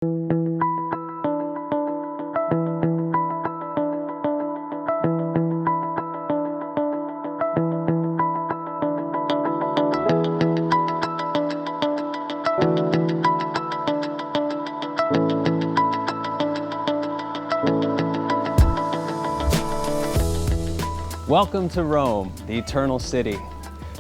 Welcome to Rome, the Eternal City.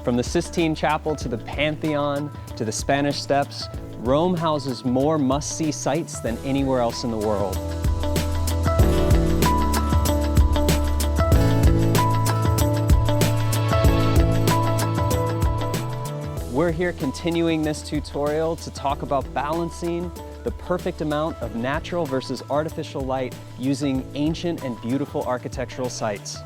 From the Sistine Chapel to the Pantheon to the Spanish Steps, Rome houses more must-see sights than anywhere else in the world. We're here continuing this tutorial to talk about balancing the perfect amount of natural versus artificial light using ancient and beautiful architectural sites.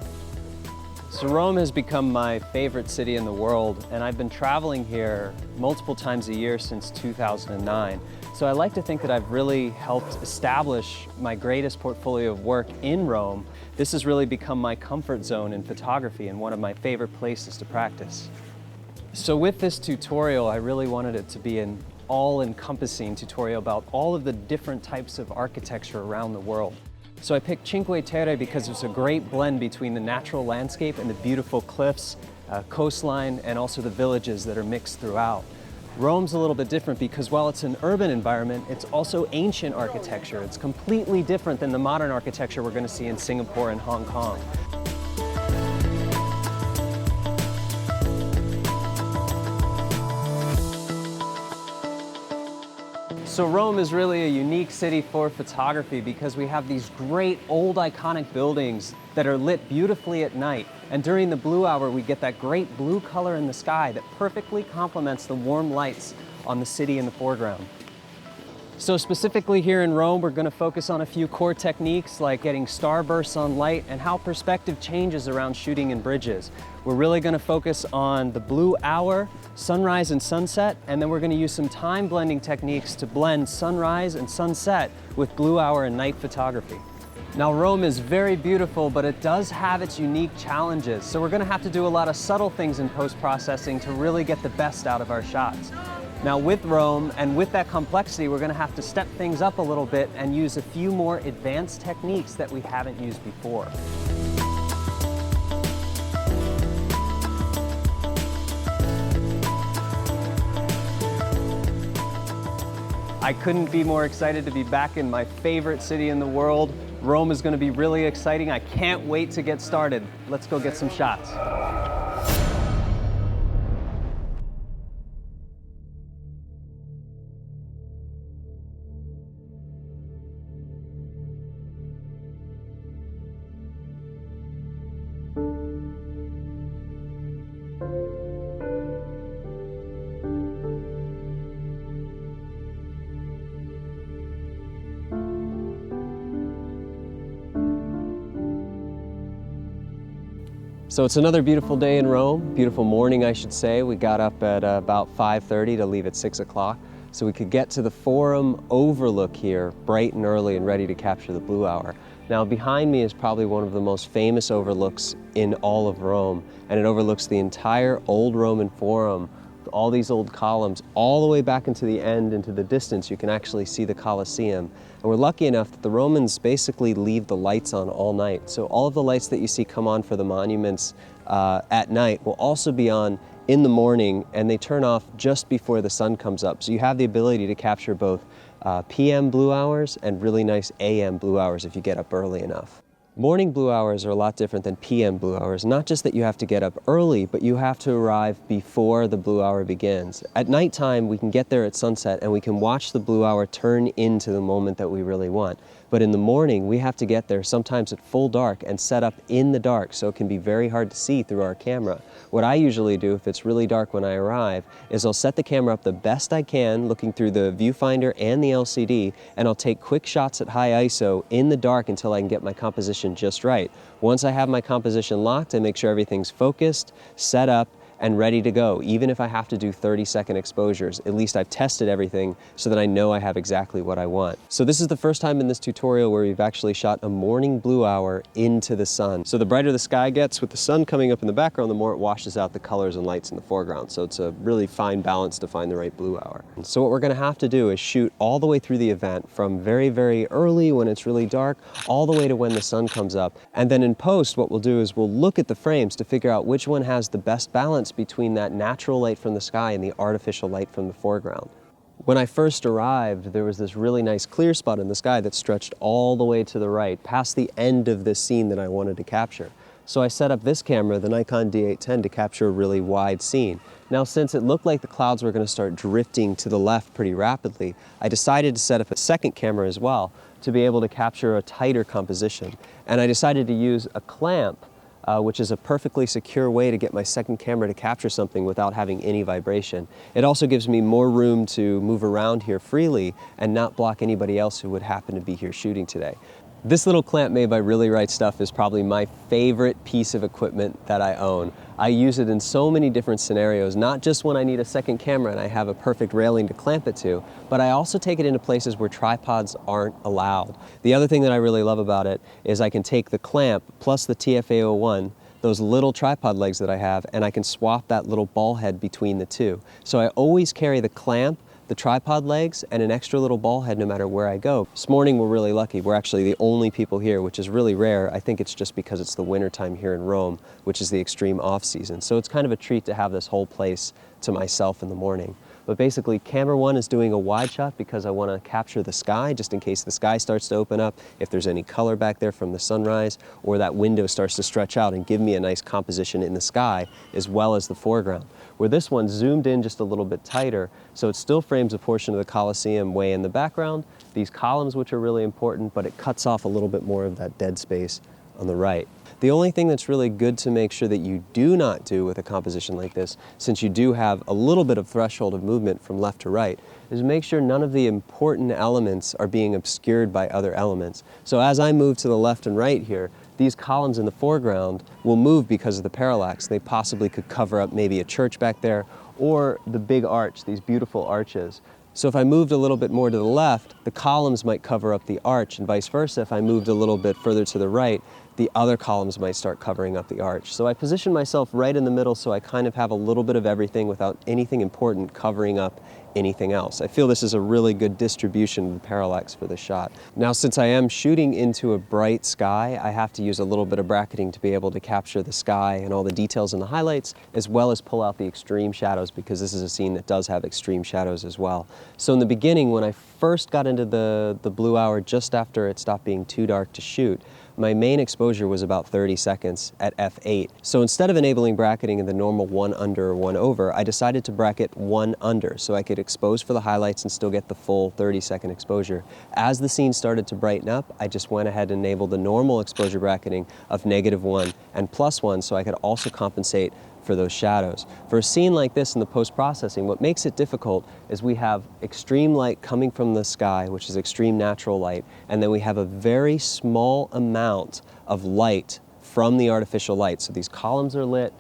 So Rome has become my favorite city in the world, and I've been traveling here multiple times a year since 2009. So I like to think that I've really helped establish my greatest portfolio of work in Rome. This has really become my comfort zone in photography and one of my favorite places to practice. So with this tutorial, I really wanted it to be an all-encompassing tutorial about all of the different types of architecture around the world. So I picked Cinque Terre because it's a great blend between the natural landscape and the beautiful cliffs, coastline, and also the villages that are mixed throughout. Rome's a little bit different because while it's an urban environment, it's also ancient architecture. It's completely different than the modern architecture we're going to see in Singapore and Hong Kong. So Rome is really a unique city for photography because we have these great old iconic buildings that are lit beautifully at night. And during the blue hour, we get that great blue color in the sky that perfectly complements the warm lights on the city in the foreground. So specifically here in Rome, we're going to focus on a few core techniques like getting starbursts on light and how perspective changes around shooting in bridges. We're really going to focus on the blue hour, sunrise and sunset, and then we're going to use some time blending techniques to blend sunrise and sunset with blue hour and night photography. Now Rome is very beautiful, but it does have its unique challenges. So we're going to have to do a lot of subtle things in post-processing to really get the best out of our shots. Now with Rome and with that complexity, we're going to have to step things up a little bit and use a few more advanced techniques that we haven't used before. I couldn't be more excited to be back in my favorite city in the world. Rome is going to be really exciting. I can't wait to get started. Let's go get some shots. So it's another beautiful day in Rome, beautiful morning I should say. We got up at about 5:30 to leave at 6 o'clock so we could get to the Forum overlook here bright and early and ready to capture the blue hour. Now behind me is probably one of the most famous overlooks in all of Rome, and it overlooks the entire old Roman Forum, all these old columns, all the way back into the end, into the distance. You can actually see the Colosseum. And we're lucky enough that the Romans basically leave the lights on all night. So all of the lights that you see come on for the monuments at night will also be on in the morning, and they turn off just before the sun comes up. So you have the ability to capture both PM blue hours and really nice AM blue hours if you get up early enough. Morning blue hours are a lot different than PM blue hours. Not just that you have to get up early, but you have to arrive before the blue hour begins. At nighttime, we can get there at sunset and we can watch the blue hour turn into the moment that we really want. But in the morning, we have to get there sometimes at full dark and set up in the dark, so it can be very hard to see through our camera. What I usually do if it's really dark when I arrive is I'll set the camera up the best I can, looking through the viewfinder and the LCD, and I'll take quick shots at high ISO in the dark until I can get my composition just right. Once I have my composition locked, I make sure everything's focused, set up, and ready to go. Even if I have to do 30-second exposures, at least I've tested everything so that I know I have exactly what I want. So this is the first time in this tutorial where we've actually shot a morning blue hour into the sun. So the brighter the sky gets with the sun coming up in the background, the more it washes out the colors and lights in the foreground. So it's a really fine balance to find the right blue hour. So what we're gonna have to do is shoot all the way through the event from very, very early when it's really dark, all the way to when the sun comes up. And then in post, what we'll do is we'll look at the frames to figure out which one has the best balance between that natural light from the sky and the artificial light from the foreground. When I first arrived, there was this really nice clear spot in the sky that stretched all the way to the right, past the end of this scene that I wanted to capture. So I set up this camera, the Nikon D810, to capture a really wide scene. Now, since it looked like the clouds were going to start drifting to the left pretty rapidly, I decided to set up a second camera as well to be able to capture a tighter composition. And I decided to use a clamp, which is a perfectly secure way to get my second camera to capture something without having any vibration. It also gives me more room to move around here freely and not block anybody else who would happen to be here shooting today. This little clamp made by Really Right Stuff is probably my favorite piece of equipment that I own. I use it in so many different scenarios, not just when I need a second camera and I have a perfect railing to clamp it to, but I also take it into places where tripods aren't allowed. The other thing that I really love about it is I can take the clamp plus the TFA01, those little tripod legs that I have, and I can swap that little ball head between the two. So I always carry the clamp, the tripod legs, and an extra little ball head no matter where I go. This morning we're really lucky. We're actually the only people here, which is really rare. I think it's just because it's the winter time here in Rome, which is the extreme off season. So it's kind of a treat to have this whole place to myself in the morning. But basically, camera one is doing a wide shot because I want to capture the sky, just in case the sky starts to open up, if there's any color back there from the sunrise, or that window starts to stretch out and give me a nice composition in the sky, as well as the foreground. Where this one zoomed in just a little bit tighter, so it still frames a portion of the Colosseum way in the background, these columns which are really important, but it cuts off a little bit more of that dead space on the right. The only thing that's really good to make sure that you do not do with a composition like this, since you do have a little bit of threshold of movement from left to right, is make sure none of the important elements are being obscured by other elements. So as I move to the left and right here, these columns in the foreground will move because of the parallax. They possibly could cover up maybe a church back there, or the big arch, these beautiful arches. So if I moved a little bit more to the left, the columns might cover up the arch, and vice versa. If I moved a little bit further to the right, the other columns might start covering up the arch. So I position myself right in the middle so I kind of have a little bit of everything without anything important covering up anything else. I feel this is a really good distribution of the parallax for the shot. Now, since I am shooting into a bright sky, I have to use a little bit of bracketing to be able to capture the sky and all the details and the highlights, as well as pull out the extreme shadows, because this is a scene that does have extreme shadows as well. So in the beginning, when I first got into the blue hour, just after it stopped being too dark to shoot, my main exposure was about 30 seconds at f8. So instead of enabling bracketing in the normal 1 under or 1 over, I decided to bracket 1 under so I could expose for the highlights and still get the full 30-second exposure. As the scene started to brighten up, I just went ahead and enabled the normal exposure bracketing of -1 and +1 so I could also compensate for those shadows. For a scene like this in the post-processing, what makes it difficult is we have extreme light coming from the sky, which is extreme natural light, and then we have a very small amount of light from the artificial light. So these columns are lit,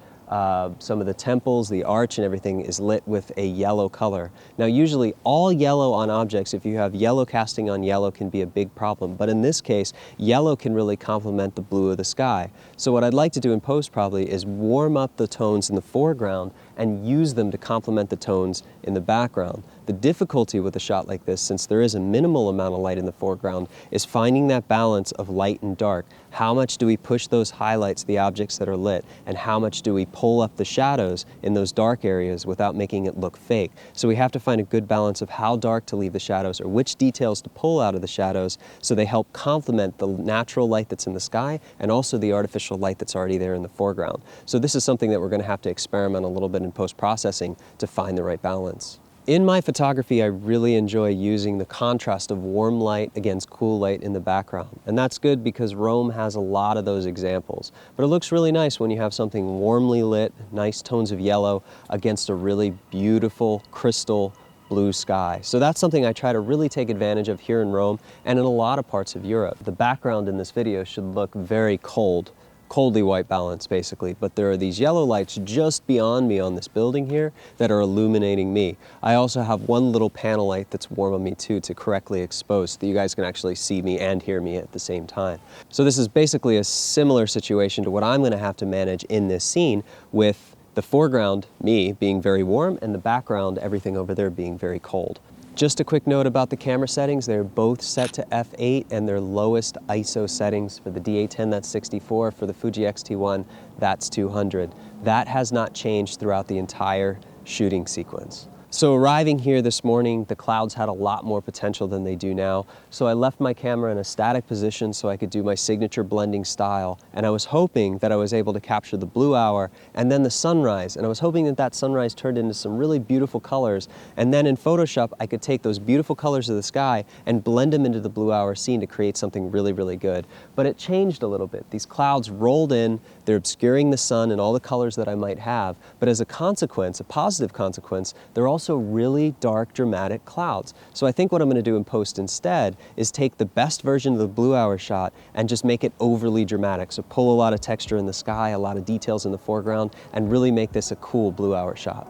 some of the temples, the arch and everything is lit with a yellow color. Now usually all yellow on objects, if you have yellow casting on yellow, can be a big problem, but in this case yellow can really complement the blue of the sky. So what I'd like to do in post probably is warm up the tones in the foreground and use them to complement the tones in the background. The difficulty with a shot like this, since there is a minimal amount of light in the foreground, is finding that balance of light and dark. How much do we push those highlights, the objects that are lit, and how much do we pull up the shadows in those dark areas without making it look fake? So we have to find a good balance of how dark to leave the shadows or which details to pull out of the shadows so they help complement the natural light that's in the sky and also the artificial light that's already there in the foreground. So this is something that we're going to have to experiment a little bit in post-processing to find the right balance. In my photography, I really enjoy using the contrast of warm light against cool light in the background. And that's good because Rome has a lot of those examples. But it looks really nice when you have something warmly lit, nice tones of yellow, against a really beautiful crystal blue sky. So that's something I try to really take advantage of here in Rome and in a lot of parts of Europe. The background in this video should look very cold, coldly white balance basically, but there are these yellow lights just beyond me on this building here that are illuminating me. I also have one little panel light that's warm on me too to correctly expose so that you guys can actually see me and hear me at the same time. So this is basically a similar situation to what I'm going to have to manage in this scene, with the foreground, me, being very warm, and the background, everything over there, being very cold. Just a quick note about the camera settings. They're both set to f8, and their lowest ISO settings for the D810, that's 64, for the Fuji X-T1, that's 200. That has not changed throughout the entire shooting sequence. So arriving here this morning, the clouds had a lot more potential than they do now, so I left my camera in a static position so I could do my signature blending style, and I was hoping that I was able to capture the blue hour and then the sunrise, and I was hoping that that sunrise turned into some really beautiful colors, and then in Photoshop I could take those beautiful colors of the sky and blend them into the blue hour scene to create something really, really good. But it changed a little bit. These clouds rolled in, they're obscuring the sun and all the colors that I might have, but as a consequence, a positive consequence, they're also really dark, dramatic clouds. So I think what I'm going to do in post instead is take the best version of the blue hour shot and just make it overly dramatic. So pull a lot of texture in the sky, a lot of details in the foreground, and really make this a cool blue hour shot.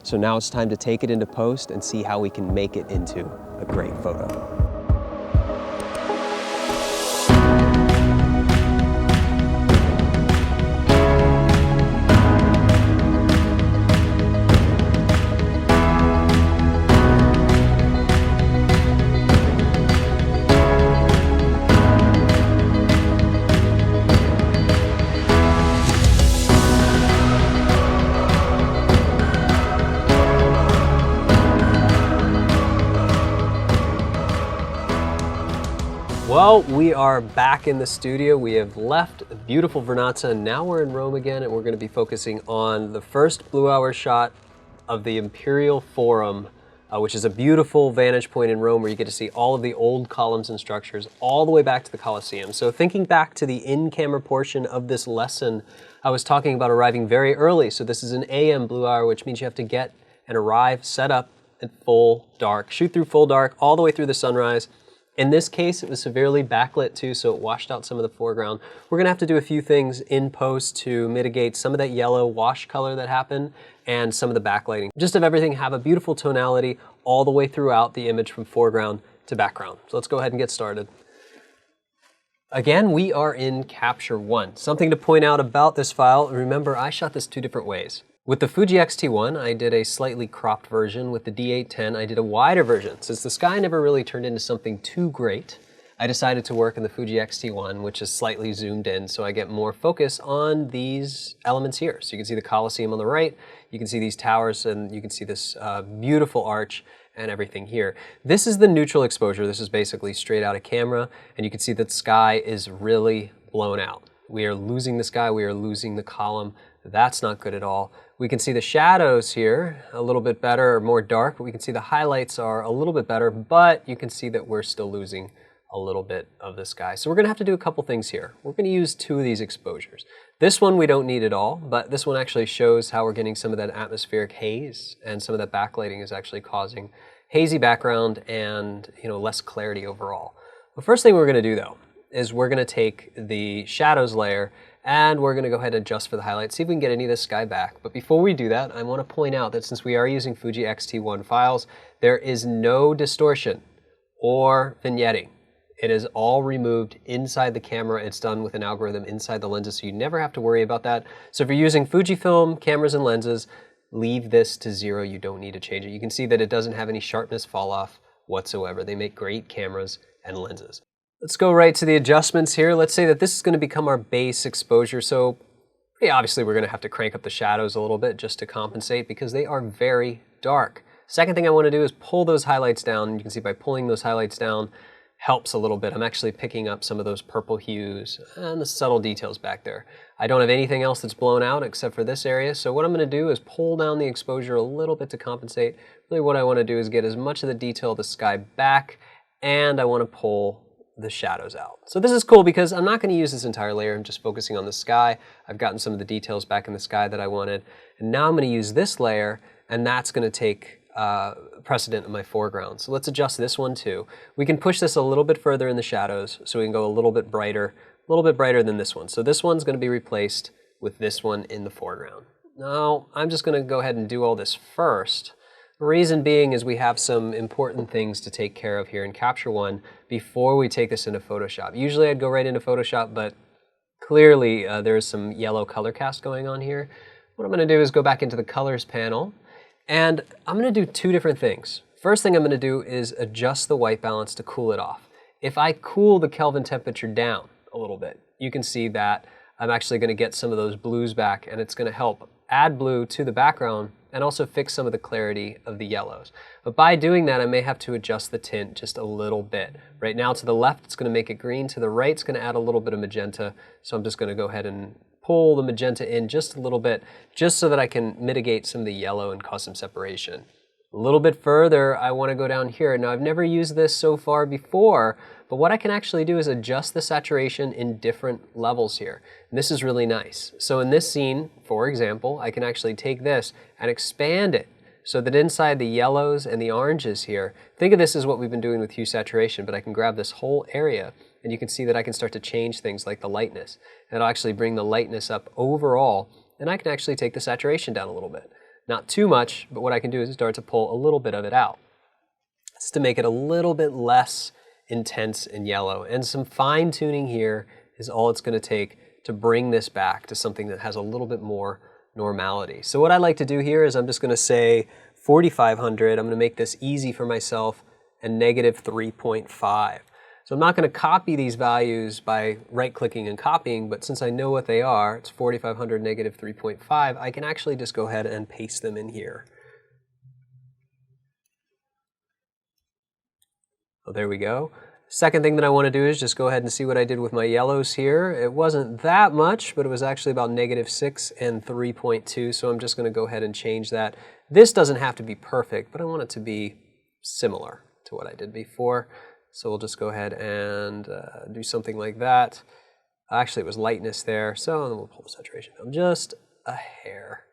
So now it's time to take it into post and see how we can make it into a great photo. Well, we are back in the studio. We have left beautiful Vernazza, and now we're in Rome again, and we're going to be focusing on the first blue hour shot of the Imperial Forum, which is a beautiful vantage point in Rome where you get to see all of the old columns and structures all the way back to the Colosseum. So thinking back to the in-camera portion of this lesson, I was talking about arriving very early. So this is an AM blue hour, which means you have to get and arrive, set up at full dark, shoot through full dark all the way through the sunrise. In this case, it was severely backlit too, so it washed out some of the foreground. We're gonna have to do a few things in post to mitigate some of that yellow wash color that happened and some of the backlighting. Just have everything have a beautiful tonality all the way throughout the image from foreground to background. So let's go ahead and get started. Again, we are in Capture One. Something to point out about this file, remember I shot this two different ways. With the Fuji X-T1, I did a slightly cropped version. With the D810, I did a wider version. Since the sky never really turned into something too great, I decided to work in the Fuji X-T1, which is slightly zoomed in, so I get more focus on these elements here. So you can see the Colosseum on the right, you can see these towers, and you can see this beautiful arch and everything here. This is the neutral exposure. This is basically straight out of camera, and you can see that the sky is really blown out. We are losing the sky, we are losing the column. That's not good at all. We can see the shadows here a little bit better, or more dark, but we can see the highlights are a little bit better, but you can see that we're still losing a little bit of the sky. So we're gonna have to do a couple things here. We're gonna use two of these exposures. This one we don't need at all, but this one actually shows how we're getting some of that atmospheric haze, and some of that backlighting is actually causing hazy background and less clarity overall. The first thing we're gonna do though, is we're gonna take the shadows layer and we're gonna go ahead and adjust for the highlights, see if we can get any of this sky back. But before we do that, I wanna point out that since we are using Fuji X-T1 files, there is no distortion or vignetting. It is all removed inside the camera. It's done with an algorithm inside the lenses, so you never have to worry about that. So if you're using Fujifilm cameras and lenses, leave this to 0. You don't need to change it. You can see that it doesn't have any sharpness fall off whatsoever. They make great cameras and lenses. Let's go right to the adjustments here. Let's say that this is going to become our base exposure. So pretty obviously we're going to have to crank up the shadows a little bit just to compensate because they are very dark. Second thing I want to do is pull those highlights down. You can see by pulling those highlights down helps a little bit. I'm actually picking up some of those purple hues and the subtle details back there. I don't have anything else that's blown out except for this area. So what I'm going to do is pull down the exposure a little bit to compensate. Really what I want to do is get as much of the detail of the sky back, and I want to pull the shadows out. So this is cool because I'm not going to use this entire layer. I'm just focusing on the sky. I've gotten some of the details back in the sky that I wanted. And now I'm going to use this layer, and that's going to take precedent in my foreground. So let's adjust this one too. We can push this a little bit further in the shadows so we can go a little bit brighter a little bit brighter than this one. So this one's going to be replaced with this one in the foreground. Now, I'm just going to go ahead and do all this first. The reason being is we have some important things to take care of here in Capture One before we take this into Photoshop. Usually I'd go right into Photoshop, but clearly there's some yellow color cast going on here. What I'm going to do is go back into the Colors panel, and I'm going to do two different things. First thing I'm going to do is adjust the white balance to cool it off. If I cool the Kelvin temperature down a little bit, you can see that I'm actually going to get some of those blues back, and it's going to help add blue to the background and also fix some of the clarity of the yellows. But by doing that, I may have to adjust the tint just a little bit. Right now to the left, it's going to make it green. To the right, it's going to add a little bit of magenta. So I'm just going to go ahead and pull the magenta in just a little bit, just so that I can mitigate some of the yellow and cause some separation. A little bit further, I want to go down here. Now, I've never used this so far before, but what I can actually do is adjust the saturation in different levels here. And this is really nice. So in this scene, for example, I can actually take this and expand it so that inside the yellows and the oranges here, think of this as what we've been doing with hue saturation, but I can grab this whole area and you can see that I can start to change things like the lightness. And it'll actually bring the lightness up overall, and I can actually take the saturation down a little bit. Not too much, but what I can do is start to pull a little bit of it out. It's to make it a little bit less intense and yellow. And some fine tuning here is all it's going to take to bring this back to something that has a little bit more normality. So what I like to do here is I'm just going to say 4500. I'm going to make this easy for myself, and negative 3.5. So I'm not going to copy these values by right-clicking and copying, but since I know what they are, it's 4500 negative 3.5, I can actually just go ahead and paste them in here. So there we go. Second thing that I want to do is just go ahead and see what I did with my yellows here. It wasn't that much, but it was actually about negative 6 and 3.2, so I'm just going to go ahead and change that. This doesn't have to be perfect, but I want it to be similar to what I did before. So we'll just go ahead and do something like that. Actually, it was lightness there, so then we'll pull the saturation down just a hair.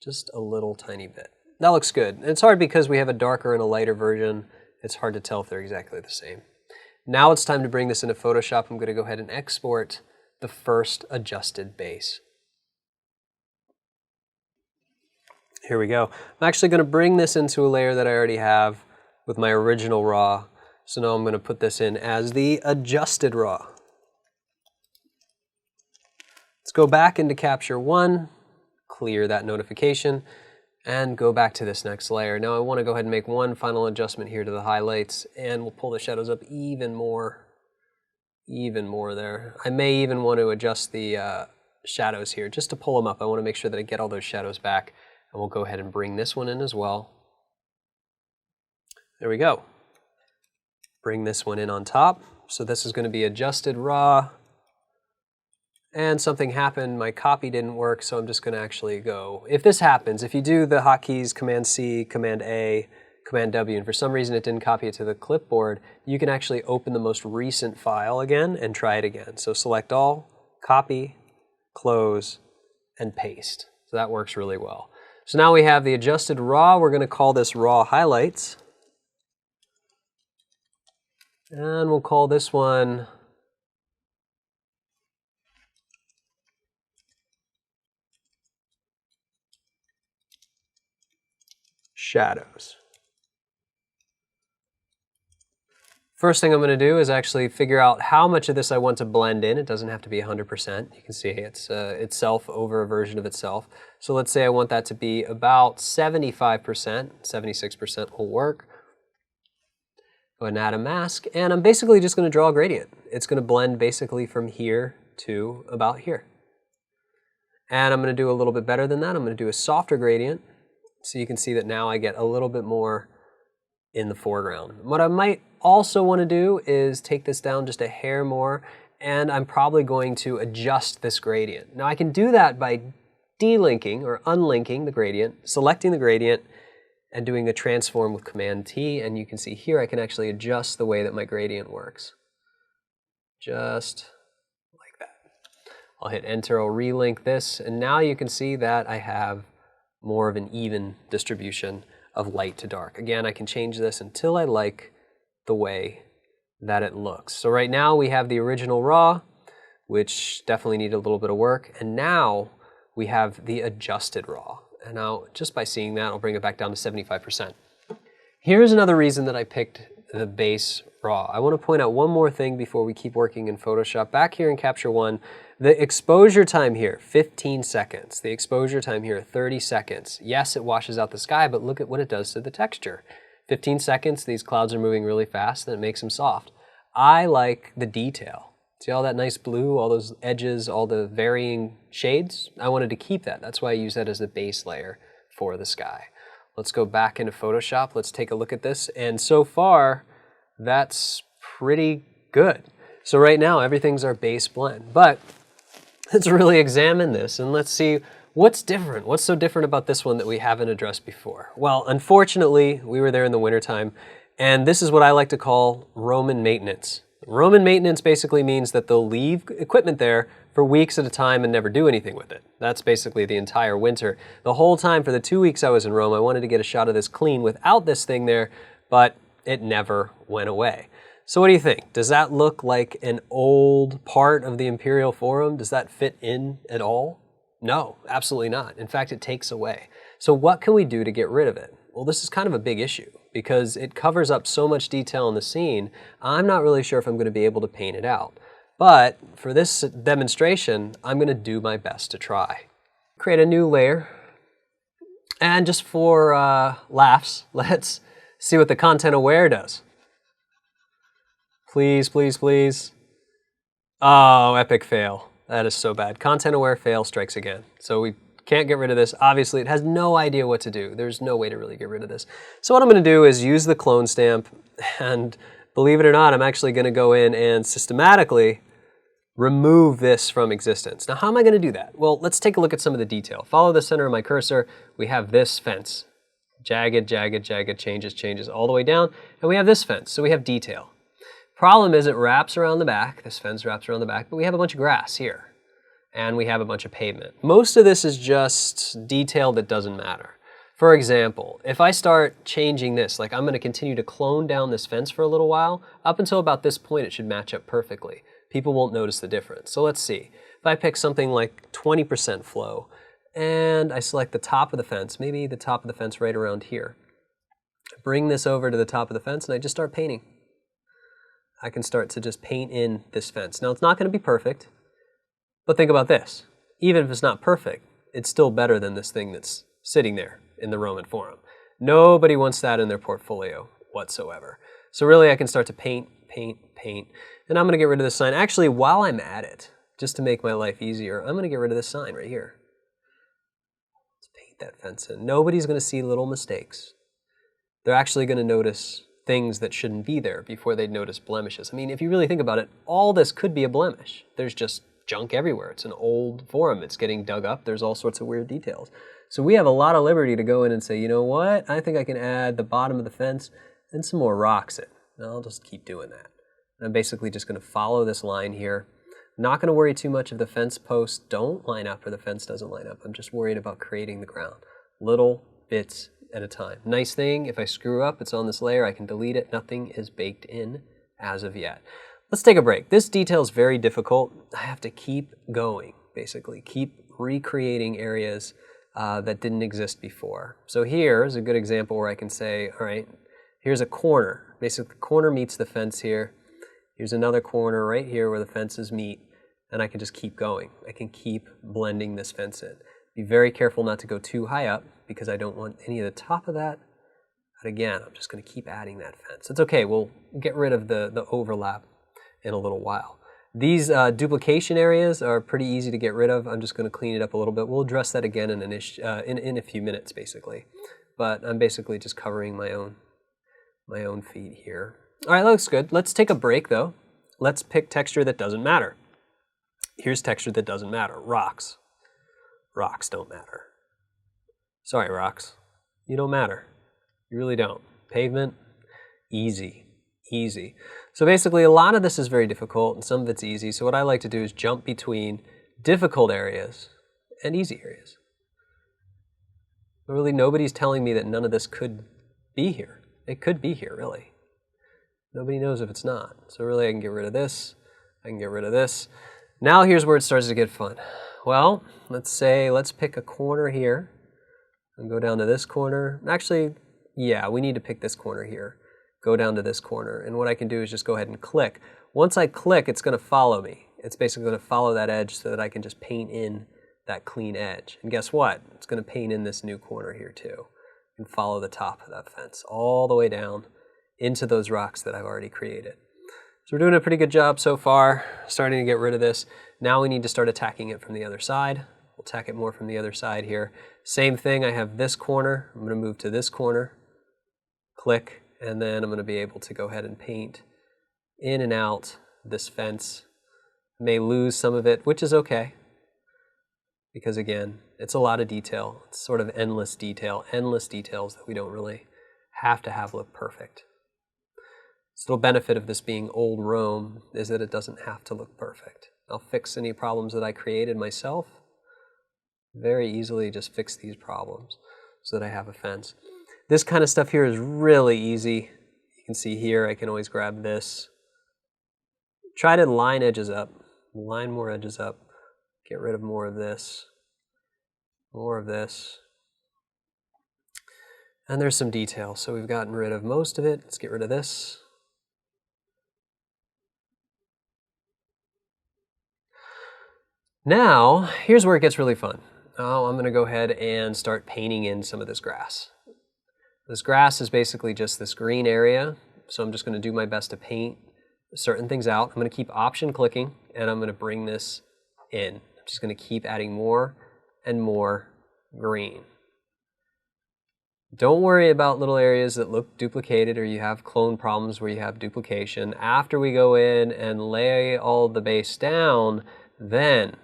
Just a little tiny bit. That looks good. It's hard because we have a darker and a lighter version. It's hard to tell if they're exactly the same. Now it's time to bring this into Photoshop. I'm going to go ahead and export the first adjusted base. Here we go. I'm actually going to bring this into a layer that I already have with my original raw. So now I'm going to put this in as the adjusted raw. Let's go back into Capture One, clear that notification, and go back to this next layer. Now I want to go ahead and make one final adjustment here to the highlights, and we'll pull the shadows up even more there. I may even want to adjust the shadows here just to pull them up. I want to make sure that I get all those shadows back, and we'll go ahead and bring this one in as well. There we go. Bring this one in on top. So this is going to be adjusted raw. And something happened, my copy didn't work, so I'm just going to actually go. If this happens, if you do the hotkeys Command-C, Command-A, Command-W, and for some reason it didn't copy it to the clipboard, you can actually open the most recent file again and try it again. So select all, copy, close, and paste. So that works really well. So now we have the adjusted raw. We're going to call this raw highlights. And we'll call this one shadows. First thing I'm going to do is actually figure out how much of this I want to blend in. It doesn't have to be 100%. You can see it's itself over a version of itself. So let's say I want that to be about 75%. 76% will work. Go ahead and add a mask, and I'm basically just going to draw a gradient. It's going to blend basically from here to about here. And I'm going to do a little bit better than that. I'm going to do a softer gradient, so you can see that now I get a little bit more in the foreground. What I might also want to do is take this down just a hair more, and I'm probably going to adjust this gradient. Now I can do that by delinking or unlinking the gradient, selecting the gradient, and doing a transform with Command-T, and you can see here I can actually adjust the way that my gradient works. Just like that. I'll hit Enter, I'll relink this, and now you can see that I have more of an even distribution of light to dark. Again, I can change this until I like the way that it looks. So right now we have the original raw, which definitely needed a little bit of work, and now we have the adjusted raw. And now just by seeing that, I'll bring it back down to 75%. Here's another reason that I picked the base raw. I want to point out one more thing before we keep working in Photoshop. Back here in Capture One, the exposure time here, 15 seconds. The exposure time here, 30 seconds. Yes, it washes out the sky, but look at what it does to the texture. 15 seconds, these clouds are moving really fast, and it makes them soft. I like the detail. See all that nice blue, all those edges, all the varying shades? I wanted to keep that. That's why I use that as the base layer for the sky. Let's go back into Photoshop. Let's take a look at this. And so far, that's pretty good. So right now, everything's our base blend. But let's really examine this and let's see what's different. What's so different about this one that we haven't addressed before? Well, unfortunately, we were there in the wintertime, and this is what I like to call Roman maintenance. Roman maintenance basically means that they'll leave equipment there for weeks at a time and never do anything with it. That's basically the entire winter. The whole time for the 2 weeks I was in Rome, I wanted to get a shot of this clean without this thing there, but it never went away. So what do you think? Does that look like an old part of the Imperial Forum? Does that fit in at all? No, absolutely not. In fact, it takes away. So what can we do to get rid of it? Well, this is kind of a big issue because it covers up so much detail in the scene, I'm not really sure if I'm going to be able to paint it out. But for this demonstration, I'm going to do my best to try. Create a new layer. And just for laughs, let's see what the content aware does. Please, please, please. Oh, epic fail. That is so bad. Content aware fail strikes again. So we can't get rid of this. Obviously, it has no idea what to do. There's no way to really get rid of this. So what I'm going to do is use the clone stamp, and believe it or not, I'm actually going to go in and systematically remove this from existence. Now, how am I going to do that? Well, let's take a look at some of the detail. Follow the center of my cursor. We have this fence. Jagged, jagged, jagged, changes all the way down. And we have this fence, so we have detail. Problem is it wraps around the back. This fence wraps around the back, but we have a bunch of grass here. And we have a bunch of pavement. Most of this is just detail that doesn't matter. For example, if I start changing this, like I'm going to continue to clone down this fence for a little while, up until about this point it should match up perfectly. People won't notice the difference. So let's see. If I pick something like 20% flow, and I select the top of the fence, maybe the top of the fence right around here. Bring this over to the top of the fence and I just start painting. I can start to just paint in this fence. Now it's not going to be perfect. But think about this. Even if it's not perfect, it's still better than this thing that's sitting there in the Roman Forum. Nobody wants that in their portfolio whatsoever. So really I can start to paint, paint, paint. And I'm going to get rid of this sign. Actually, while I'm at it, just to make my life easier, I'm going to get rid of this sign right here. Let's paint that fence in. Nobody's going to see little mistakes. They're actually going to notice things that shouldn't be there before they'd notice blemishes. I mean, if you really think about it, all this could be a blemish. There's just junk everywhere. It's an old forum. It's getting dug up. There's all sorts of weird details. So we have a lot of liberty to go in and say, you know what? I think I can add the bottom of the fence and some more rocks in. And I'll just keep doing that. And I'm basically just going to follow this line here. I'm not going to worry too much if the fence posts don't line up or the fence doesn't line up. I'm just worried about creating the ground. Little bits at a time. Nice thing, if I screw up, it's on this layer. I can delete it. Nothing is baked in as of yet. Let's take a break. This detail is very difficult. I have to keep going, basically. Keep recreating areas that didn't exist before. So here's a good example where I can say, all right, here's a corner. Basically, the corner meets the fence here. Here's another corner right here where the fences meet, and I can just keep going. I can keep blending this fence in. Be very careful not to go too high up because I don't want any of the top of that. But again, I'm just going to keep adding that fence. It's okay. We'll get rid of the overlap in a little while. These duplication areas are pretty easy to get rid of. I'm just going to clean it up a little bit. We'll address that again in a few minutes, basically. But I'm basically just covering my own feet here. All right, that looks good. Let's take a break, though. Let's pick texture that doesn't matter. Here's texture that doesn't matter. Rocks. Rocks don't matter. Sorry, rocks. You don't matter. You really don't. Pavement, easy, easy. So basically, a lot of this is very difficult, and some of it's easy. So what I like to do is jump between difficult areas and easy areas. But really, nobody's telling me that none of this could be here. It could be here, really. Nobody knows if it's not. So really I can get rid of this, I can get rid of this. Now here's where it starts to get fun. Well, let's pick a corner here and go down to this corner. Actually, yeah, we need to pick this corner here. Go down to this corner. And what I can do is just go ahead and click. Once I click, it's going to follow me. It's basically going to follow that edge so that I can just paint in that clean edge. And guess what? It's going to paint in this new corner here too. And follow the top of that fence all the way down into those rocks that I've already created. So we're doing a pretty good job so far, starting to get rid of this. Now we need to start attacking it from the other side. We'll attack it more from the other side here. Same thing, I have this corner. I'm going to move to this corner, click, and then I'm going to be able to go ahead and paint in and out this fence. May lose some of it, which is okay, because again, it's a lot of detail. It's sort of endless details that we don't really have to have look perfect. The little benefit of this being old Rome is that it doesn't have to look perfect. I'll fix any problems that I created myself. Very easily just fix these problems so that I have a fence. This kind of stuff here is really easy. You can see here I can always grab this. Try to line edges up. Line more edges up. Get rid of more of this. More of this. And there's some detail. So we've gotten rid of most of it. Let's get rid of this. Now, here's where it gets really fun. Now I'm going to go ahead and start painting in some of this grass. This grass is basically just this green area, so I'm just going to do my best to paint certain things out. I'm going to keep option clicking, and I'm going to bring this in. I'm just going to keep adding more and more green. Don't worry about little areas that look duplicated or you have clone problems where you have duplication. After we go in and lay all the base down, then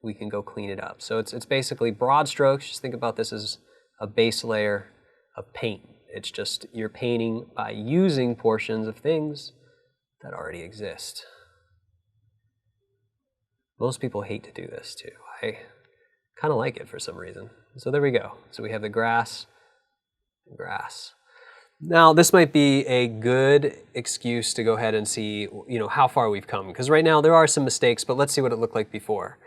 we can go clean it up. So it's basically broad strokes. Just think about this as a base layer of paint. It's just you're painting by using portions of things that already exist. Most people hate to do this too. I kind of like it for some reason. So there we go. So we have the grass. Now this might be a good excuse to go ahead and see, how far we've come. Because right now there are some mistakes, but let's see what it looked like before.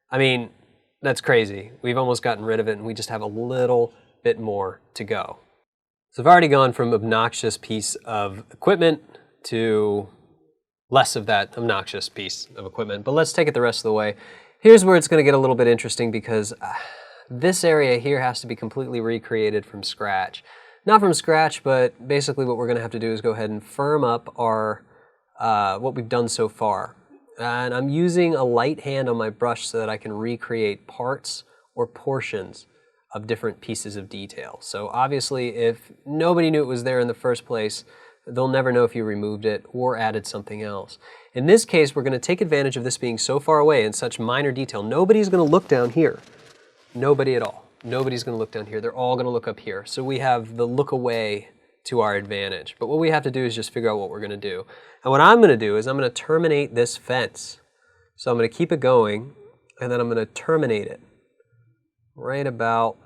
I mean, that's crazy. We've almost gotten rid of it and we just have a little bit more to go. So I've already gone from obnoxious piece of equipment to less of that obnoxious piece of equipment. But let's take it the rest of the way. Here's where it's going to get a little bit interesting because this area here has to be completely recreated from scratch. Not from scratch, but basically what we're going to have to do is go ahead and firm up our what we've done so far. And I'm using a light hand on my brush so that I can recreate parts or portions of different pieces of detail. So obviously if nobody knew it was there in the first place, they'll never know if you removed it or added something else. In this case, we're going to take advantage of this being so far away and such minor detail. Nobody's going to look down here. Nobody at all. Nobody's going to look down here. They're all going to look up here. So we have the look away to our advantage. But what we have to do is just figure out what we're going to do. And what I'm going to do is I'm going to terminate this fence. So I'm going to keep it going, and then I'm going to terminate it right about,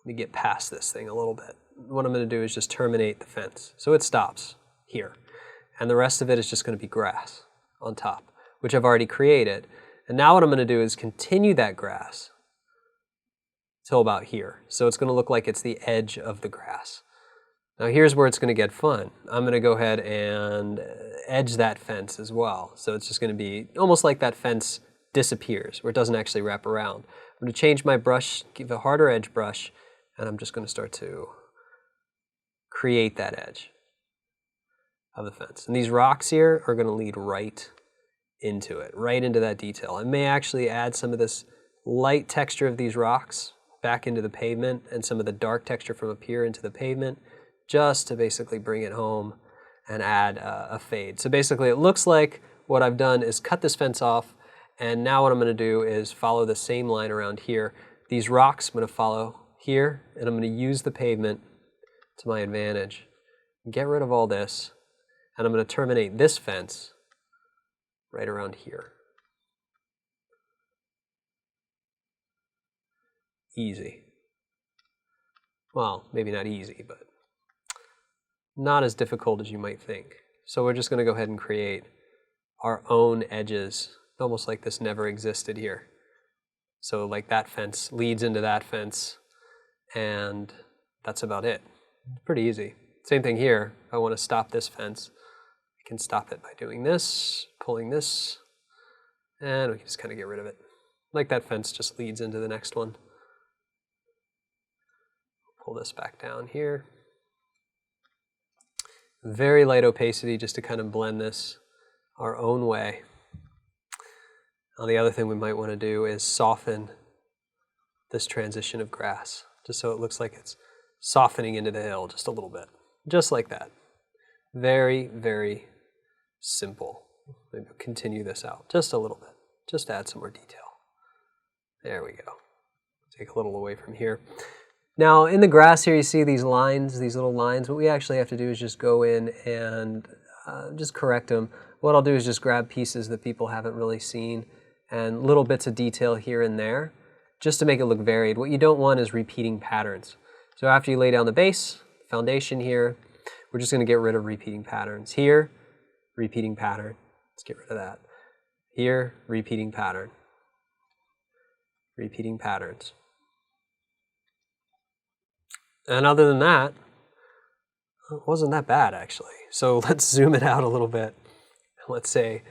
let me get past this thing a little bit. What I'm going to do is just terminate the fence. So it stops here. And the rest of it is just going to be grass on top, which I've already created. And now what I'm going to do is continue that grass till about here. So it's going to look like it's the edge of the grass. Now here's where it's going to get fun. I'm going to go ahead and edge that fence as well. So it's just going to be almost like that fence disappears, where it doesn't actually wrap around. I'm going to change my brush, give a harder edge brush, and I'm just going to start to create that edge of the fence. And these rocks here are going to lead right into it, right into that detail. I may actually add some of this light texture of these rocks back into the pavement and some of the dark texture from up here into the pavement, just to basically bring it home and add a fade. So basically it looks like what I've done is cut this fence off, and now what I'm going to do is follow the same line around here. These rocks I'm going to follow here, and I'm going to use the pavement to my advantage. Get rid of all this, and I'm going to terminate this fence right around here. Easy. Well, maybe not easy, but not as difficult as you might think. So we're just going to go ahead and create our own edges, almost like this never existed here. So like that fence leads into that fence, and that's about it. Pretty easy. Same thing here. If I want to stop this fence, I can stop it by doing this, pulling this, and we can just kind of get rid of it. Like that fence just leads into the next one. Pull this back down here. Very light opacity just to kind of blend this our own way. Now the other thing we might want to do is soften this transition of grass, just so it looks like it's softening into the hill just a little bit. Just like that. Very, very simple. Maybe continue this out just a little bit. Just add some more detail. There we go. Take a little away from here. Now in the grass here you see these lines, these little lines. What we actually have to do is just go in and just correct them. What I'll do is just grab pieces that people haven't really seen and little bits of detail here and there just to make it look varied. What you don't want is repeating patterns. So after you lay down the base, foundation here, we're just going to get rid of repeating patterns. Here, repeating pattern. Let's get rid of that. Here, repeating pattern. Repeating patterns. And other than that, it wasn't that bad actually. So let's zoom it out a little bit. Let's say,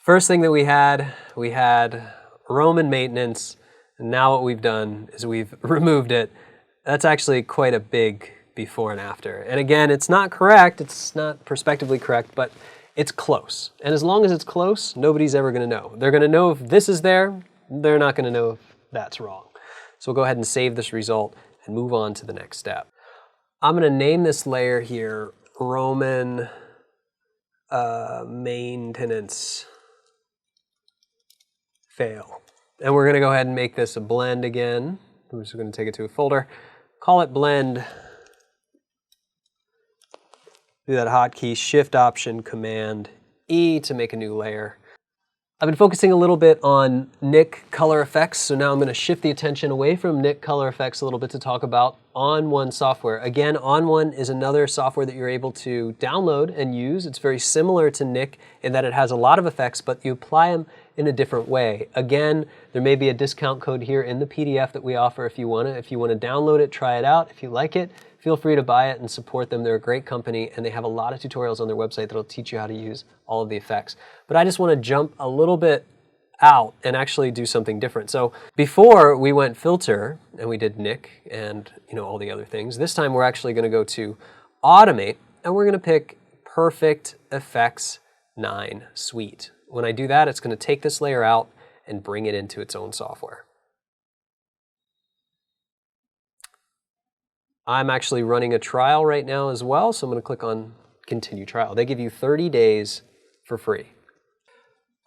first thing that we had Roman maintenance, and now what we've done is we've removed it. That's actually quite a big before and after. And again, it's not correct, it's not prospectively correct, but it's close. And as long as it's close, nobody's ever going to know. They're going to know if this is there, they're not going to know if that's wrong. So we'll go ahead and save this result and move on to the next step. I'm going to name this layer here Roman maintenance fail. And we're going to go ahead and make this a blend again. I'm just going to take it to a folder. Call it blend. Do that hotkey, Shift Option Command E to make a new layer. I've been focusing a little bit on Nik color effects, so now I'm going to shift the attention away from Nik color effects a little bit to talk about On1 software. Again, On1 is another software that you're able to download and use. It's very similar to Nik in that it has a lot of effects, but you apply them in a different way. Again, there may be a discount code here in the PDF that we offer if you want to. If you want to download it, try it out. If you like it, feel free to buy it and support them. They're a great company, and they have a lot of tutorials on their website that'll teach you how to use all of the effects. But I just want to jump a little bit out and actually do something different. So before we went filter and we did Nik and all the other things, this time we're actually going to go to automate and we're going to pick Perfect Effects 9 Suite. When I do that, it's going to take this layer out and bring it into its own software. I'm actually running a trial right now as well, so I'm going to click on Continue Trial. They give you 30 days for free.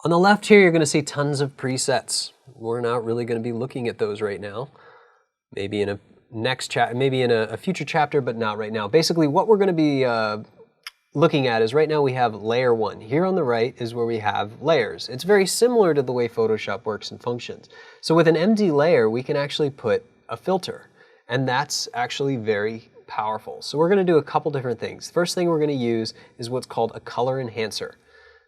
On the left here, you're going to see tons of presets. We're not really going to be looking at those right now. Maybe in a maybe in a future chapter, but not right now. Basically, what we're going to be looking at is right now we have layer 1. Here on the right is where we have layers. It's very similar to the way Photoshop works and functions. So with an MD layer, we can actually put a filter. And that's actually very powerful. So we're going to do a couple different things. First thing we're going to use is what's called a color enhancer.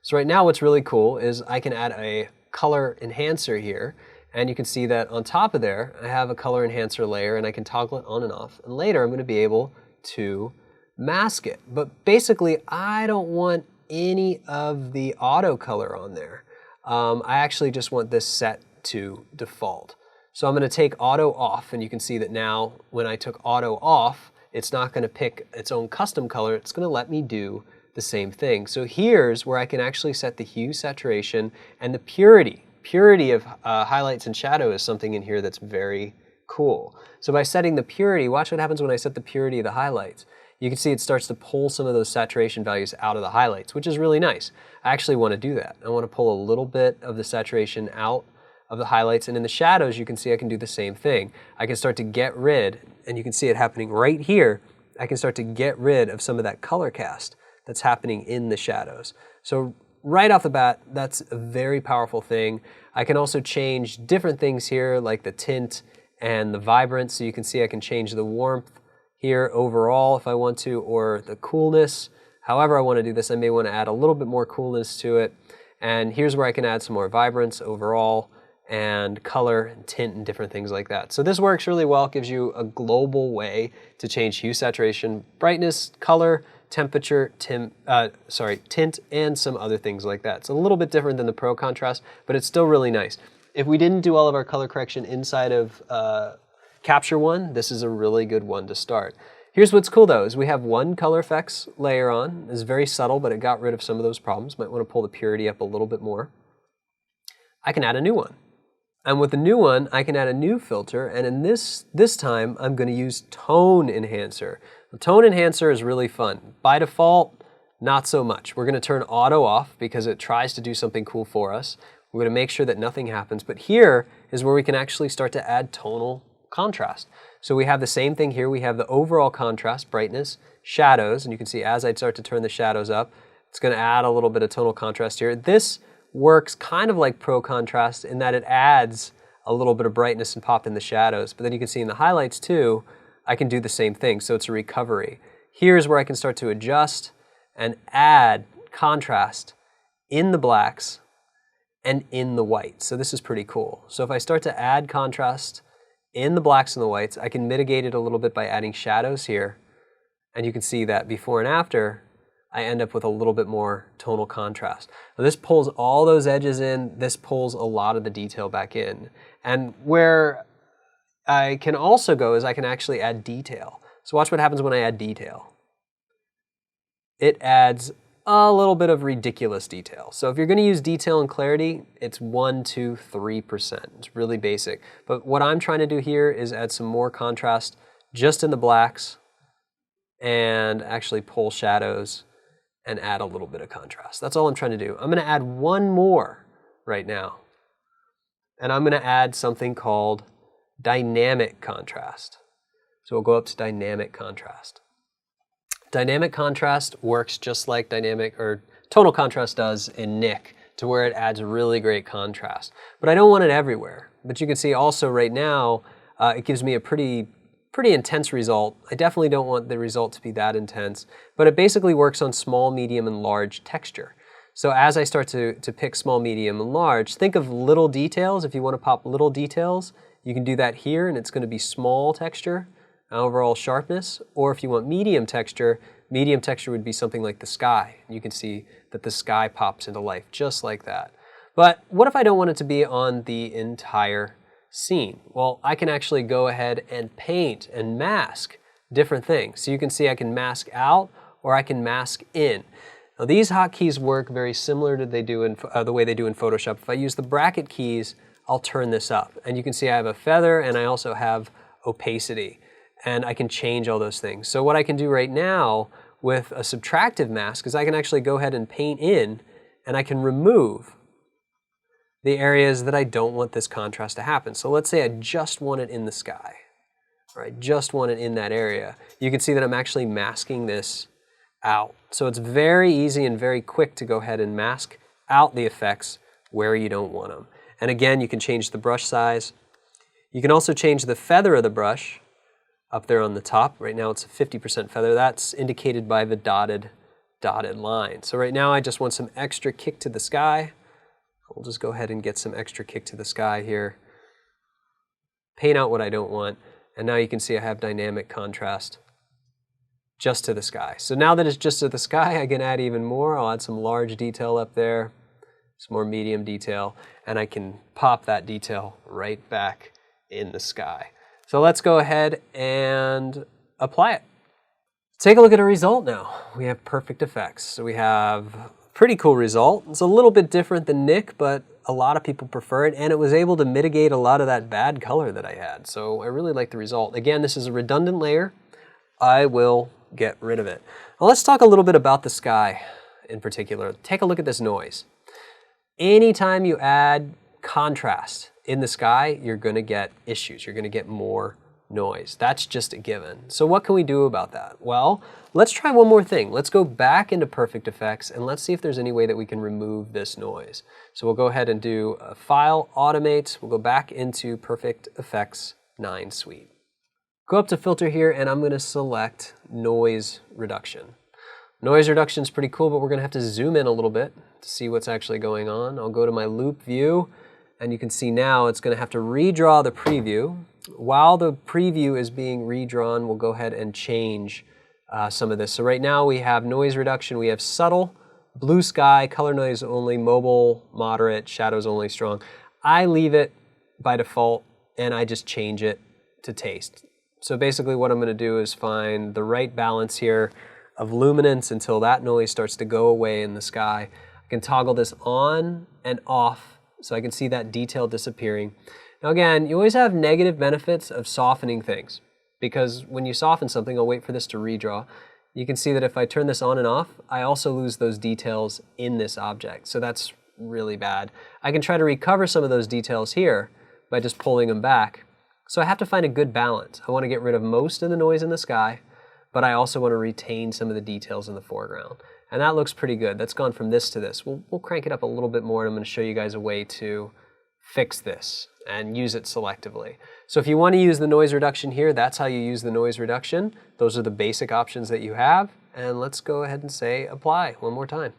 So right now what's really cool is I can add a color enhancer here, and you can see that on top of there I have a color enhancer layer and I can toggle it on and off. And later I'm going to be able to mask it. But basically I don't want any of the auto color on there. I actually just want this set to default. So I'm going to take auto off, and you can see that now when I took auto off, it's not going to pick its own custom color. It's going to let me do the same thing. So here's where I can actually set the hue, saturation, and the purity. Purity of highlights and shadow is something in here that's very cool. So by setting the purity, watch what happens when I set the purity of the highlights. You can see it starts to pull some of those saturation values out of the highlights, which is really nice. I actually want to do that. I want to pull a little bit of the saturation out of the highlights, and in the shadows you can see I can do the same thing. I can start to get rid, and you can see it happening right here, I can start to get rid of some of that color cast that's happening in the shadows. So right off the bat, that's a very powerful thing. I can also change different things here like the tint and the vibrance, so you can see I can change the warmth here overall if I want to, or the coolness. However I want to do this, I may want to add a little bit more coolness to it. And here's where I can add some more vibrance overall, and color and tint and different things like that. So this works really well. It gives you a global way to change hue, saturation, brightness, color, temperature, tint, and some other things like that. It's a little bit different than the Pro Contrast, but it's still really nice. If we didn't do all of our color correction inside of Capture One, this is a really good one to start. Here's what's cool though, is we have one color effects layer on. It's very subtle, but it got rid of some of those problems. Might want to pull the purity up a little bit more. I can add a new one. And with the new one, I can add a new filter, and in this time, I'm going to use Tone Enhancer. The Tone Enhancer is really fun. By default, not so much. We're going to turn Auto off because it tries to do something cool for us. We're going to make sure that nothing happens, but here is where we can actually start to add tonal contrast. So we have the same thing here. We have the overall contrast, brightness, shadows, and you can see as I start to turn the shadows up, it's going to add a little bit of tonal contrast here. This works kind of like Pro Contrast in that it adds a little bit of brightness and pop in the shadows, but then you can see in the highlights too, I can do the same thing, so it's a recovery. Here's where I can start to adjust and add contrast in the blacks and in the whites. So this is pretty cool. So if I start to add contrast in the blacks and the whites, I can mitigate it a little bit by adding shadows here, and you can see that before and after, I end up with a little bit more tonal contrast. Now this pulls all those edges in, this pulls a lot of the detail back in. And where I can also go is I can actually add detail. So watch what happens when I add detail. It adds a little bit of ridiculous detail. So if you're going to use detail and clarity, it's 1, 2, 3%. It's really basic. But what I'm trying to do here is add some more contrast just in the blacks and actually pull shadows and add a little bit of contrast. That's all I'm trying to do. I'm going to add one more right now. And I'm going to add something called dynamic contrast. So we'll go up to dynamic contrast. Dynamic contrast works just like dynamic or tonal contrast does in Nik, to where it adds really great contrast. But I don't want it everywhere. But you can see also right now, it gives me a pretty intense result. I definitely don't want the result to be that intense, but it basically works on small, medium, and large texture. So as I start to pick small, medium, and large, think of little details. If you want to pop little details, you can do that here, and it's going to be small texture, overall sharpness. Or if you want medium texture would be something like the sky. You can see that the sky pops into life just like that. But what if I don't want it to be on the entire scene? Well, I can actually go ahead and paint and mask different things. So you can see I can mask out or I can mask in. Now these hotkeys work very similar to the way they do in Photoshop. If I use the bracket keys, I'll turn this up. And you can see I have a feather and I also have opacity. And I can change all those things. So what I can do right now with a subtractive mask is I can actually go ahead and paint in and I can remove the areas that I don't want this contrast to happen. So let's say I just want it in the sky, or I just want it in that area. You can see that I'm actually masking this out. So it's very easy and very quick to go ahead and mask out the effects where you don't want them. And again, you can change the brush size. You can also change the feather of the brush up there on the top. Right now it's a 50% feather. That's indicated by the dotted line. So right now I just want some extra kick to the sky. We'll just go ahead and get some extra kick to the sky here. Paint out what I don't want. And now you can see I have dynamic contrast just to the sky. So now that it's just to the sky, I can add even more. I'll add some large detail up there, some more medium detail, and I can pop that detail right back in the sky. So let's go ahead and apply it. Take a look at a result now. We have perfect effects. So we have a pretty cool result. It's a little bit different than Nik, but a lot of people prefer it, and it was able to mitigate a lot of that bad color that I had. So I really like the result. Again, this is a redundant layer. I will get rid of it. Now let's talk a little bit about the sky in particular. Take a look at this noise. Anytime you add contrast in the sky, you're going to get issues. You're going to get more noise. That's just a given. So what can we do about that? Well, let's try one more thing. Let's go back into Perfect Effects and let's see if there's any way that we can remove this noise. So we'll go ahead and do a File, Automate. We'll go back into Perfect Effects 9 Suite. Go up to filter here and I'm going to select noise reduction. Noise reduction is pretty cool, but we're going to have to zoom in a little bit to see what's actually going on. I'll go to my loop view and you can see now it's going to have to redraw the preview. While the preview is being redrawn, we'll go ahead and change some of this. So right now we have noise reduction, we have subtle, blue sky, color noise only, mobile, moderate, shadows only, strong. I leave it by default and I just change it to taste. So basically what I'm going to do is find the right balance here of luminance until that noise starts to go away in the sky. I can toggle this on and off so I can see that detail disappearing. Now again, you always have negative benefits of softening things because when you soften something, I'll wait for this to redraw. You can see that if I turn this on and off, I also lose those details in this object. So that's really bad. I can try to recover some of those details here by just pulling them back. So I have to find a good balance. I want to get rid of most of the noise in the sky, but I also want to retain some of the details in the foreground. And that looks pretty good. That's gone from this to this. We'll crank it up a little bit more and I'm going to show you guys a way to fix this and use it selectively. So if you want to use the noise reduction here, that's how you use the noise reduction. Those are the basic options that you have. And let's go ahead and say apply one more time.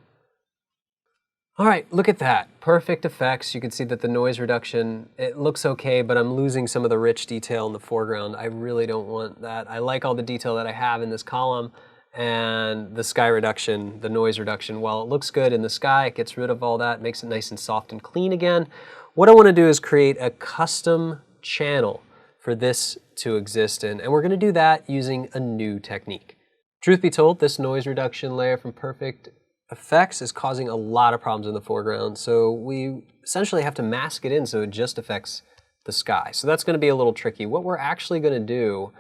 All right, look at that. Perfect effects. You can see that the noise reduction, it looks okay, but I'm losing some of the rich detail in the foreground. I really don't want that. I like all the detail that I have in this column, and the sky reduction, the noise reduction, while it looks good in the sky, it gets rid of all that, makes it nice and soft and clean again. What I want to do is create a custom channel for this to exist in, and we're going to do that using a new technique. Truth be told, this noise reduction layer from Perfect Effects is causing a lot of problems in the foreground, so we essentially have to mask it in so it just affects the sky. So that's going to be a little tricky. What we're actually going to do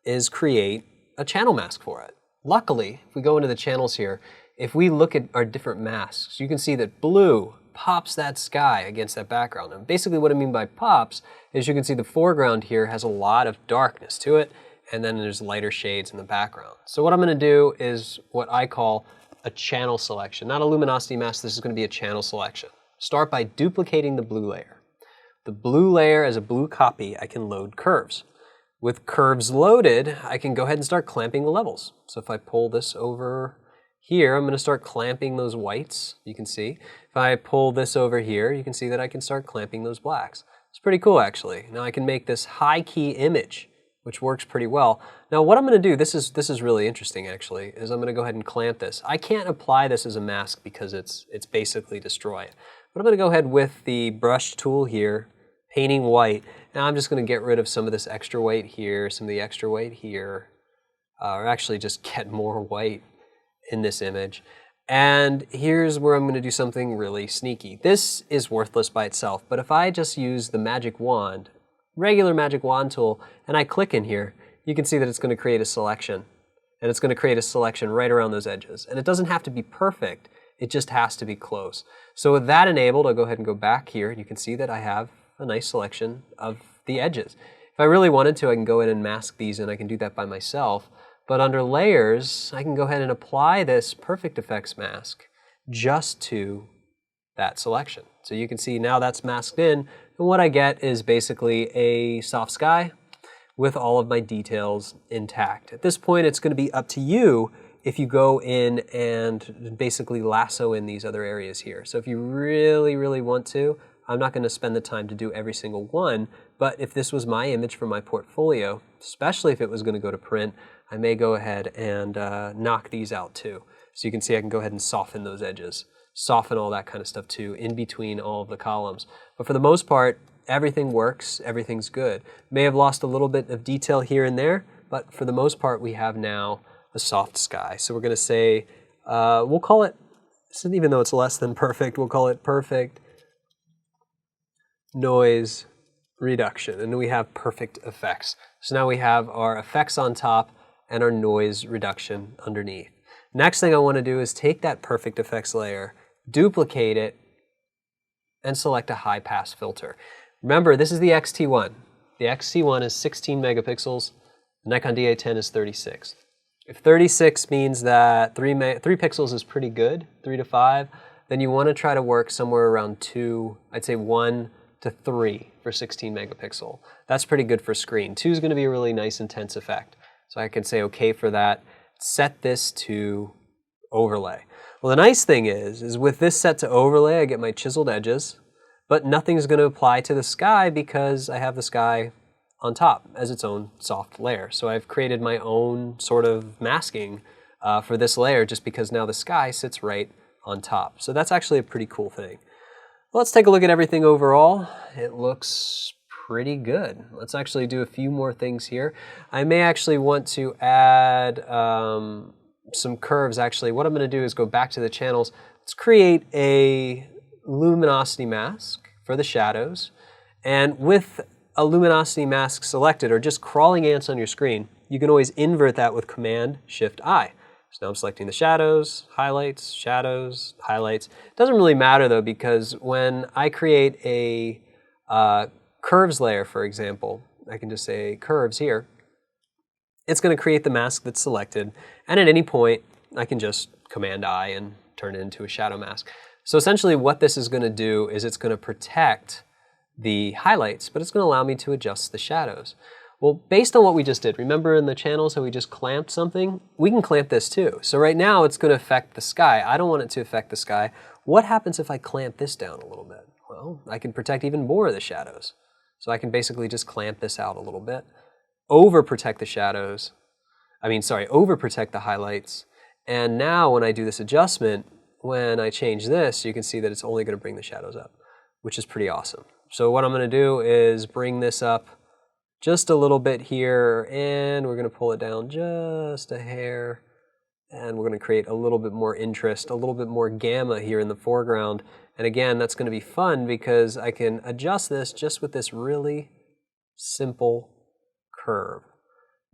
is create a channel mask for it. Luckily, if we go into the channels here, if we look at our different masks, you can see that blue pops that sky against that background. And basically what I mean by pops is you can see the foreground here has a lot of darkness to it, and then there's lighter shades in the background. So what I'm going to do is what I call a channel selection. Not a luminosity mask, this is going to be a channel selection. Start by duplicating the blue layer. The blue layer, as a blue copy, I can load curves. With curves loaded, I can go ahead and start clamping the levels. So if I pull this over here, I'm going to start clamping those whites, you can see. If I pull this over here, you can see that I can start clamping those blacks. It's pretty cool, actually. Now I can make this high key image, which works pretty well. Now what I'm going to do, this is really interesting actually, is I'm going to go ahead and clamp this. I can't apply this as a mask because it's basically destroy it. But I'm going to go ahead with the brush tool here, painting white. Now I'm just going to get rid of some of this extra white here, some of the extra white here, or actually just get more white in this image. And here's where I'm going to do something really sneaky. This is worthless by itself, but if I just use the magic wand, regular magic wand tool, and I click in here, you can see that it's going to create a selection. And it's going to create a selection right around those edges. And it doesn't have to be perfect, it just has to be close. So with that enabled, I'll go ahead and go back here, and you can see that I have a nice selection of the edges. If I really wanted to, I can go in and mask these, and I can do that by myself. But under layers, I can go ahead and apply this Perfect Effects mask just to that selection. So you can see now that's masked in, and what I get is basically a soft sky with all of my details intact. At this point, it's going to be up to you if you go in and basically lasso in these other areas here. So if you really, really want to, I'm not going to spend the time to do every single one, but if this was my image for my portfolio, especially if it was going to go to print, I may go ahead and knock these out too. So you can see I can go ahead and soften those edges, soften all that kind of stuff too, in between all of the columns. But for the most part, everything works, everything's good. May have lost a little bit of detail here and there, but for the most part, we have now a soft sky. So we're going to say, we'll call it, even though it's less than perfect, we'll call it Perfect Noise Reduction. And we have Perfect Effects. So now we have our effects on top and our noise reduction underneath. Next thing I want to do is take that Perfect Effects layer, duplicate it, and select a high pass filter. Remember, this is the XT1. The XT1 is 16 megapixels, the Nikon D810 is 36. If 36 means that 3 pixels is pretty good, 3 to 5, then you want to try to work somewhere around 2, I'd say 1 to 3 for 16 megapixel. That's pretty good for screen. 2 is going to be a really nice intense effect. So I can say okay for that. Set this to overlay. Well, the nice thing is with this set to overlay, I get my chiseled edges, but nothing's going to apply to the sky because I have the sky on top as its own soft layer. So I've created my own sort of masking for this layer just because now the sky sits right on top. So that's actually a pretty cool thing. Let's take a look at everything overall. It looks pretty good. Let's actually do a few more things here. I may actually want to add some curves. Actually, what I'm going to do is go back to the channels. Let's create a luminosity mask for the shadows. And with a luminosity mask selected, or just crawling ants on your screen, you can always invert that with Command-Shift-I. So now I'm selecting the shadows, highlights. It doesn't really matter though, because when I create a curves layer, for example, I can just say curves here. It's going to create the mask that's selected, and at any point I can just Command-I and turn it into a shadow mask. So essentially what this is going to do is it's going to protect the highlights, but it's going to allow me to adjust the shadows. Well, based on what we just did, remember in the channels how we just clamped something? We can clamp this too. So right now it's going to affect the sky. I don't want it to affect the sky. What happens if I clamp this down a little bit? Well, I can protect even more of the shadows. So I can basically just clamp this out a little bit, overprotect the shadows, overprotect the highlights. And now when I do this adjustment, when I change this, you can see that it's only going to bring the shadows up, which is pretty awesome. So what I'm going to do is bring this up just a little bit here, and we're going to pull it down just a hair, and we're going to create a little bit more interest, a little bit more gamma here in the foreground. And again, that's going to be fun because I can adjust this just with this really simple curve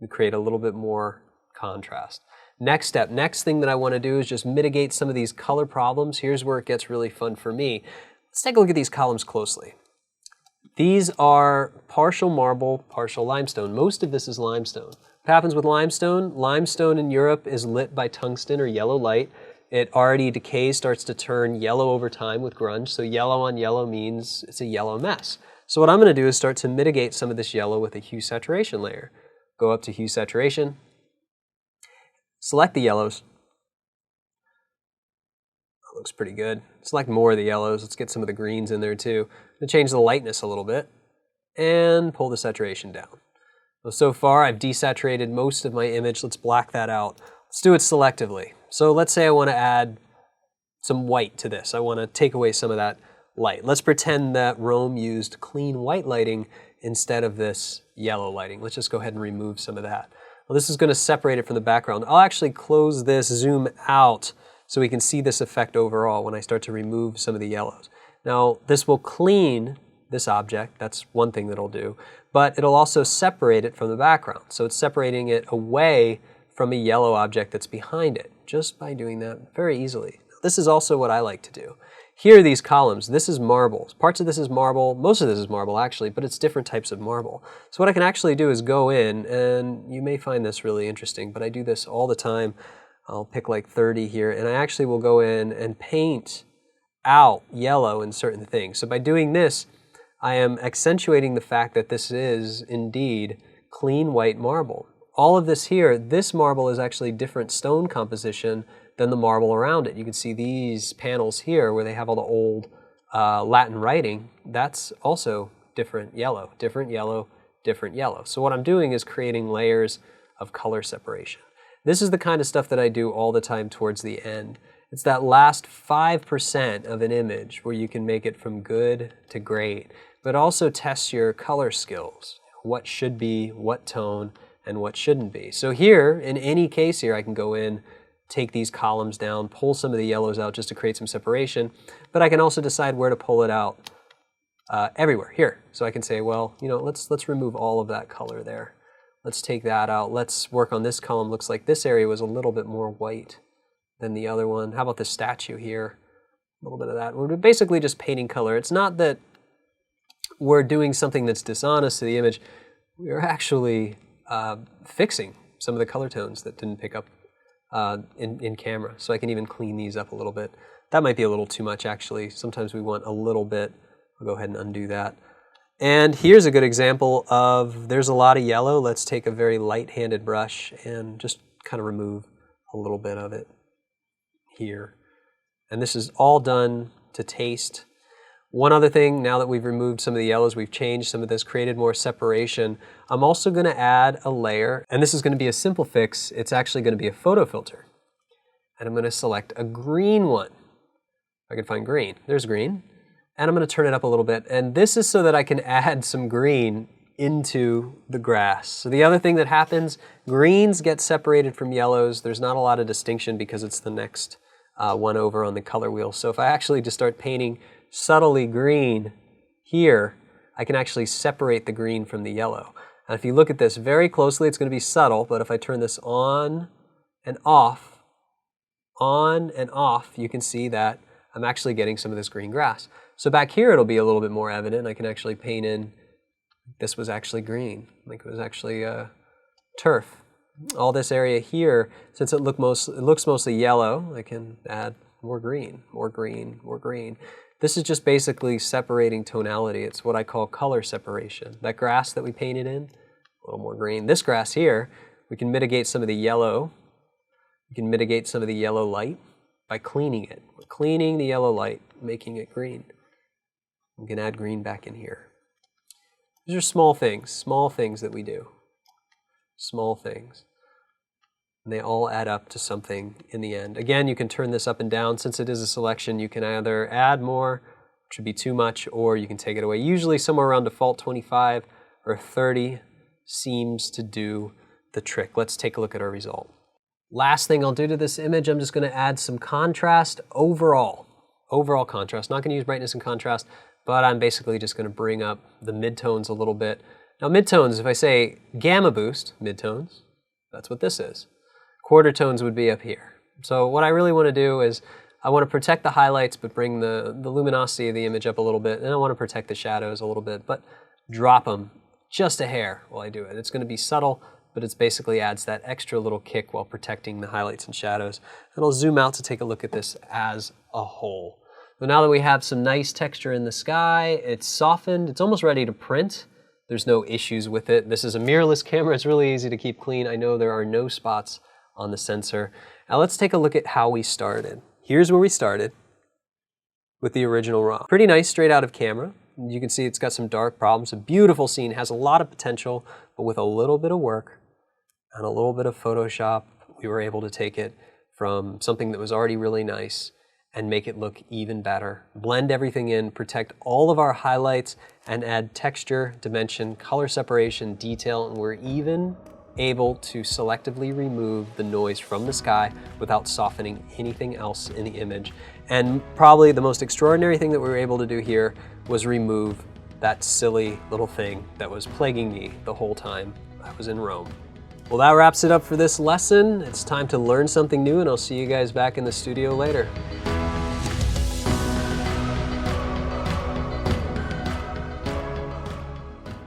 and create a little bit more contrast. Next step, next thing that I want to do is just mitigate some of these color problems. Here's where it gets really fun for me. Let's take a look at these columns closely. These are partial marble, partial limestone. Most of this is limestone. What happens with limestone? Limestone in Europe is lit by tungsten or yellow light. It already decays, starts to turn yellow over time with grunge. So yellow on yellow means it's a yellow mess. So what I'm going to do is start to mitigate some of this yellow with a hue saturation layer. Go up to hue saturation, select the yellows. That looks pretty good. Select more of the yellows. Let's get some of the greens in there too. I'm going to change the lightness a little bit and pull the saturation down. So far I've desaturated most of my image. Let's black that out. Let's do it selectively. So let's say I want to add some white to this. I want to take away some of that light. Let's pretend that Rome used clean white lighting instead of this yellow lighting. Let's just go ahead and remove some of that. Well, this is going to separate it from the background. I'll actually close this, zoom out, so we can see this effect overall when I start to remove some of the yellows. Now, this will clean this object. That's one thing that it'll do. But it'll also separate it from the background. So it's separating it away from a yellow object that's behind it, just by doing that very easily. This is also what I like to do. Here are these columns. This is marble. Parts of this is marble. Most of this is marble, actually, but it's different types of marble. So what I can actually do is go in, and you may find this really interesting, but I do this all the time. I'll pick like 30 here, and I actually will go in and paint out yellow in certain things. So by doing this, I am accentuating the fact that this is indeed clean white marble. All of this here, this marble is actually different stone composition than the marble around it. You can see these panels here where they have all the old Latin writing. That's also different yellow, different yellow, different yellow. So what I'm doing is creating layers of color separation. This is the kind of stuff that I do all the time towards the end. It's that last 5% of an image where you can make it from good to great, but also test your color skills. What should be, what tone, and what shouldn't be. So here, in any case here, I can go in, take these columns down, pull some of the yellows out just to create some separation, but I can also decide where to pull it out everywhere, here. So I can say, well, you know, let's remove all of that color there. Let's take that out. Let's work on this column. Looks like this area was a little bit more white than the other one. How about the statue here? A little bit of that. We're basically just painting color. It's not that we're doing something that's dishonest to the image. We're actually fixing some of the color tones that didn't pick up in camera. So I can even clean these up a little bit. That might be a little too much, actually. Sometimes we want a little bit I'll go ahead and undo that. And here's a good example of, there's a lot of yellow. Let's take a very light-handed brush and just kind of remove a little bit of it here. And this is all done to taste. One other thing, now that we've removed some of the yellows, we've changed some of this, created more separation, I'm also going to add a layer, and this is going to be a simple fix. It's actually going to be a photo filter. And I'm going to select a green one. If I can find green. There's green. And I'm going to turn it up a little bit. And this is so that I can add some green into the grass. So the other thing that happens, greens get separated from yellows. There's not a lot of distinction because it's the next one over on the color wheel. So if I actually just start painting subtly green here, I can actually separate the green from the yellow. And if you look at this very closely, it's going to be subtle, but if I turn this on and off, you can see that I'm actually getting some of this green grass. So back here it'll be a little bit more evident. I can actually paint in, this was actually green, like it was actually turf. All this area here, since it looks mostly yellow, I can add more green, more green, more green. This is just basically separating tonality. It's what I call color separation. That grass that we painted in, a little more green. This grass here, we can mitigate some of the yellow. We can mitigate some of the yellow light by cleaning it. We're cleaning the yellow light, making it green. We can add green back in here. These are small things that we do. Small things. And they all add up to something in the end. Again, you can turn this up and down. Since it is a selection, you can either add more, which would be too much, or you can take it away. Usually somewhere around default 25 or 30 seems to do the trick. Let's take a look at our result. Last thing I'll do to this image, I'm just going to add some contrast overall. Overall contrast. Not going to use brightness and contrast, but I'm basically just going to bring up the midtones a little bit. Now midtones, if I say gamma boost, midtones, that's what this is. Quarter tones would be up here. So what I really want to do is I want to protect the highlights but bring the luminosity of the image up a little bit, and I want to protect the shadows a little bit, but drop them just a hair while I do it. It's going to be subtle, but it basically adds that extra little kick while protecting the highlights and shadows. And I'll zoom out to take a look at this as a whole. So now that we have some nice texture in the sky, it's softened, it's almost ready to print. There's no issues with it. This is a mirrorless camera, it's really easy to keep clean. I know there are no spots on the sensor. Now let's take a look at how we started. Here's where we started with the original RAW. Pretty nice straight out of camera. You can see it's got some dark problems. A beautiful scene, has a lot of potential, but with a little bit of work and a little bit of Photoshop, we were able to take it from something that was already really nice and make it look even better. Blend everything in, protect all of our highlights, and add texture, dimension, color separation, detail, and we're even able to selectively remove the noise from the sky without softening anything else in the image. And probably the most extraordinary thing that we were able to do here was remove that silly little thing that was plaguing me the whole time I was in Rome. Well, that wraps it up for this lesson. It's time to learn something new, and I'll see you guys back in the studio later.